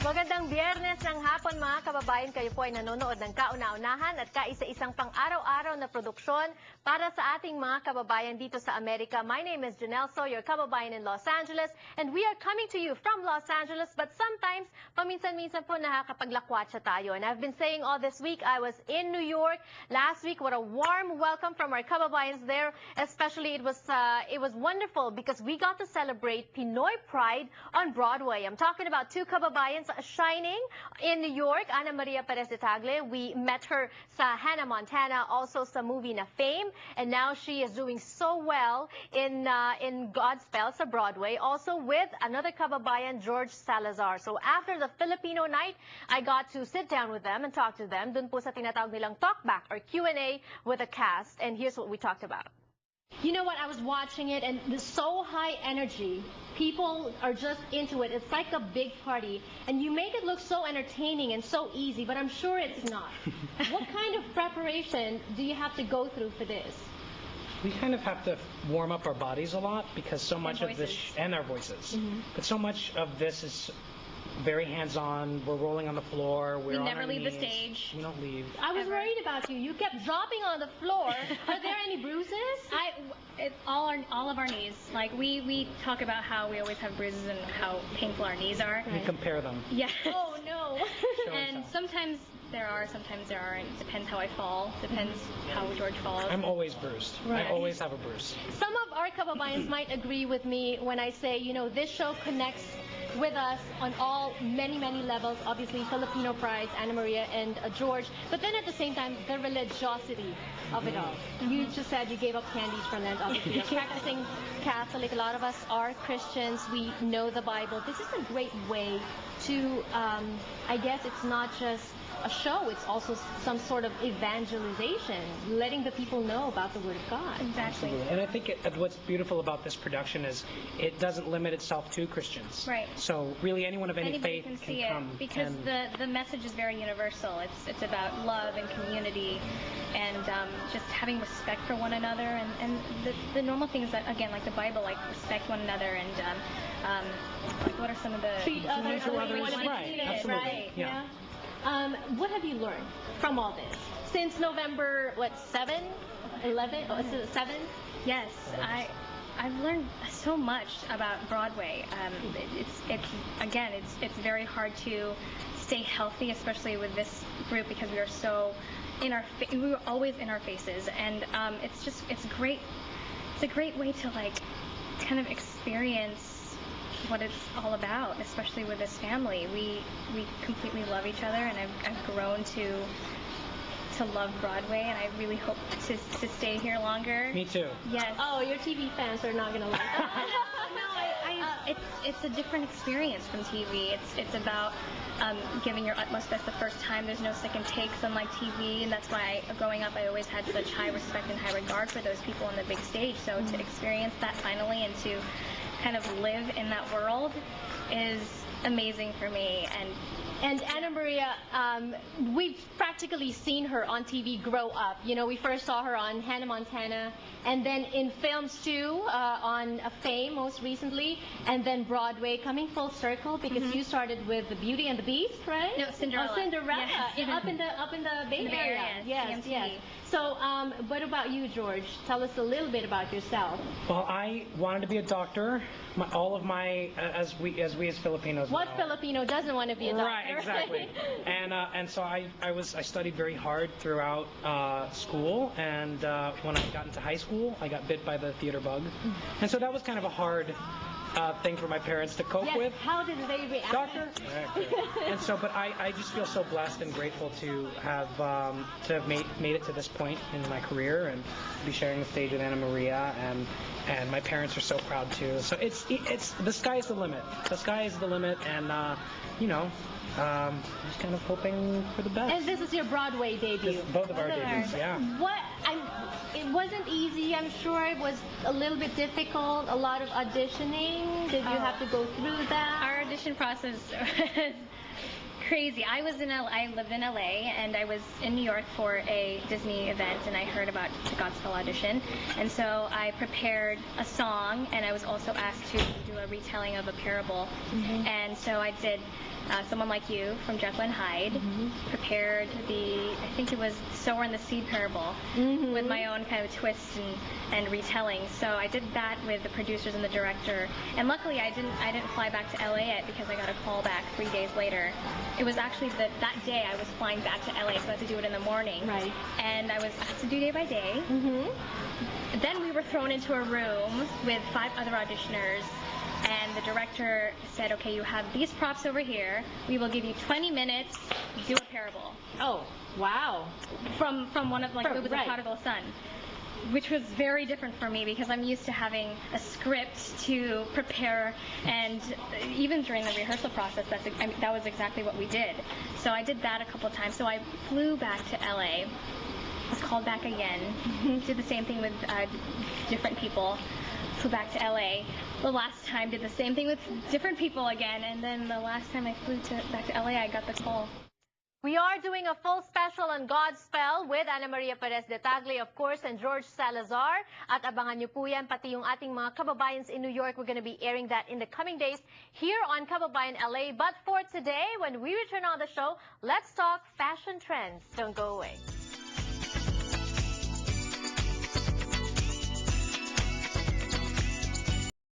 Magandang Biyernes ng hapon mga kababayan, kayo po ay nanonood ng kauna-unahan at kaisa-isang pang-araw-araw na produksyon para sa ating mga kababayan dito sa Amerika. My name is Janelle So, your kababayan in Los Angeles, and we are coming to you from Los Angeles, but sometimes, paminsan-minsan po nakakapaglakwatsa tayo. And I've been saying all this week, I was in New York last week. What a warm welcome from our kababayans there. Especially it was wonderful because we got to celebrate Pinoy Pride on Broadway. I'm talking about two kababayans shining in New York, Ana Maria Perez de Tagle. We met her sa Hannah Montana, also sa movie na Fame, and now she is doing so well in Godspell sa Broadway, also with another kababayan, George Salazar. So after the Filipino night, I got to sit down with them and talk to them. Dun po sa tinatawag nilang Talkback or Q&A with the cast, and here's what we talked about. You know what, I was watching it and there's so high energy. People are just into it. It's like a big party. And you make it look so entertaining and so easy, but I'm sure it's not. What kind of preparation do you have to go through for this? We kind of have to warm up our bodies a lot because so much of this, and our voices, but so much of this is very hands-on. We're rolling on the floor. We never leave the stage. We don't leave. I was worried about you. You kept dropping on the floor. Are there any bruises? All of our knees. Like we talk about how we always have bruises and how painful our knees are. We compare them. Yeah. Oh no. And sometimes there are, sometimes there aren't. Depends how I fall. Depends how George falls. I'm always bruised. Right. I always have a bruise. Some of our kababayans might agree with me when I say, you know, this show connects with us on many levels. Obviously, Filipino Pride, Ana Maria and George, but then at the same time, the religiosity of it all. You just said you gave up candies for Lent. Obviously, you're practicing Catholic. A lot of us are Christians. We know the Bible. This is a great way to, I guess it's not just a show, it's also some sort of evangelization, letting the people know about the Word of God. Exactly. Absolutely. And I think what's beautiful about this production is it doesn't limit itself to Christians. Right. So really anyone of any Anybody faith can see it come. because the message is very universal. It's about love and community and just having respect for one another and the normal things that, again, like the Bible, like respect one another and like what are some of the... Treat others the way you want to be Right. treated. Absolutely. Right. Yeah. What have you learned from all this? Since November, 7? 11? Oh, is it 7? Yes, I've learned so much about Broadway. It's very hard to stay healthy, especially with this group because we are so we were always in our faces, and it's great. It's a great way to like kind of experience what it's all about, especially with this family. We completely love each other, and I've grown to love Broadway, and I really hope to stay here longer. Me too. Yes. Oh, your TV fans are not gonna like that. It's a different experience from TV. It's about giving your utmost best the first time. There's no second takes unlike TV, and that's why growing up I always had such high respect and high regard for those people on the big stage. So to experience that finally and to kind of live in that world is amazing for me. And Ana Maria, we've practically seen her on TV grow up. You know, we first saw her on Hannah Montana, and then in films too, on Fame most recently, and then Broadway, coming full circle because you started with The Beauty and the Beast, right? No, Cinderella. Oh, Cinderella, yes. up in the Bay Area. Yes, CMT. yes. So, what about you, George? Tell us a little bit about yourself. Well, I wanted to be a doctor. As we as Filipinos. What know. Filipino doesn't want to be a doctor? Right, exactly. And so I studied very hard throughout school, and when I got into high school, I got bit by the theater bug, and so that was kind of a hard thing for my parents to cope with. How did they react? Doctor. And so, but I just feel so blessed and grateful to have made it to this point in my career and be sharing the stage with Ana Maria, and my parents are so proud too. So it's the sky is the limit. The sky is the limit, and just kind of hoping for the best. And this is your Broadway debut. Both of our debuts, yeah. It wasn't easy. I'm sure it was a little bit difficult. A lot of auditioning. Did you have to go through that? Our audition process was crazy. I lived in LA, and I was in New York for a Disney event, and I heard about the Godspell audition, and so I prepared a song, and I was also asked to do a retelling of a parable. And so I did Someone Like You from Jekyll and Hyde, prepared I think it was Sower and the Seed parable with my own kind of twist and retelling. So I did that with the producers and the director. And luckily I didn't fly back to LA yet because I got a call back 3 days later. It was actually that day I was flying back to LA, so I had to do it in the morning. Right. And I had to do day by day. Then we were thrown into a room with 5 other auditioners. And the director said, okay, you have these props over here. We will give you 20 minutes, do a parable. Oh, wow. From one of, it was a prodigal son. Which was very different for me because I'm used to having a script to prepare, and even during the rehearsal process, that was exactly what we did. So I did that a couple times. So I flew back to LA, was called back again, did the same thing with different people. Flew back to LA. The last time did the same thing with different people again, and then the last time I flew back to LA, I got the call. We are doing a full special on Godspell with Ana Maria Perez de Tagle, of course, and George Salazar. At abangan niyo po yan, pati yung ating mga kababayans in New York. We're going to be airing that in the coming days here on Kababayan LA. But for today, when we return on the show, let's talk fashion trends. Don't go away.